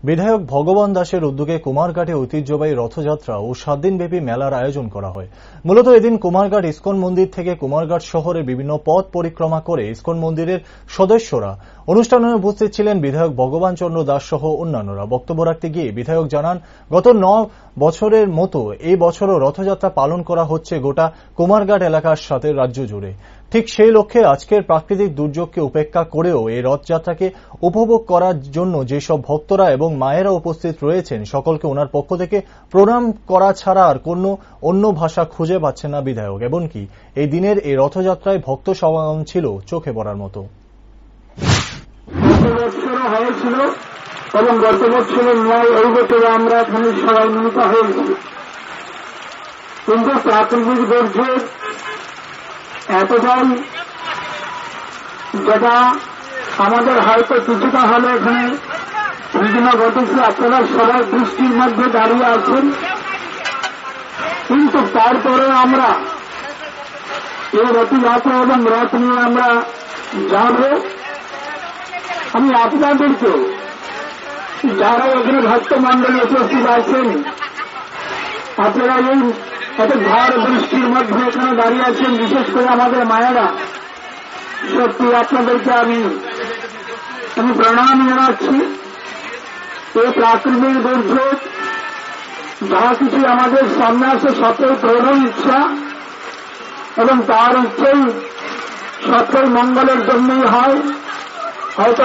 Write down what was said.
বিধায়ক ভগবান দাসের উদ্যোগে কুমারঘাটে ঐতিহ্যবাহী রথযাত্রা ও 7 দিনব্যাপী মেলার আয়োজন করা হয়। মূলত এদিন কুমারঘাট ইস্কন মন্দির থেকে কুমারঘাট শহরের বিভিন্ন পথ পরিক্রমা করে ইস্কন মন্দিরের সদস্যরা অনুষ্ঠানে উপস্থিত ছিলেন বিধায়ক ভগবান চন্দ্র দাস সহ অন্যান্যরা। বক্তব্য রাখতে গিয়ে বিধায়ক জানান, গত 9 বছরের মতো এই বছরও রথযাত্রা পালন করা হচ্ছে গোটা কুমারঘাট এলাকার সাথে রাজ্য জুড়ে। ঠিক সেই লক্ষ্যে আজকের প্রাকৃতিক দুর্যোগকে উপেক্ষা করেও এই রথযাত্রাকে উপভোগ করার জন্য যেসব ভক্তরা এবং মায়েরা উপস্থিত রয়েছেন সকলকে ওনার পক্ষ থেকে প্রণাম করা ছাড়া আর কোনো অন্য ভাষা খুঁজে পাচ্ছেন না বিধায়ক। এমনকি এই দিনের এই রথযাত্রায় ভক্ত সমাগম ছিল চোখে পড়ার মতো। হয়েছিল এবং গত বছরের নয় এই বছরে আমরা এখানে সবাই মিলিত হয়েছি, কিন্তু প্রাকৃতিক দুর্যোগ এতটাই যেটা আমাদের হয়তো কিছুটা হলে এখানে বিঘ্ন ঘটেছে। আপনারা সবাই বৃষ্টির মধ্যে দাঁড়িয়ে আছেন, কিন্তু তারপরে আমরা এই রথযাত্রা এবং রথ নিয়ে আমরা যাব। আমি আপনাদেরকে, যারা এখানে ভক্ত মন্ডলী উপস্থিত আছেন, আপনারা এই এত ঝড় বৃষ্টির মধ্যে এখানে দাঁড়িয়ে আছেন, বিশেষ করে আমাদের মায়েরা, সত্যি আপনাদেরকে আমি প্রণাম জানাচ্ছি। এই প্রাকৃতিক দুর্যোগ যা কিছু আমাদের সামনে আসে সত্যই প্রবল ইচ্ছা এবং তার ইচ্ছেই সত্যই মঙ্গলের জন্যই হয়। হয়তো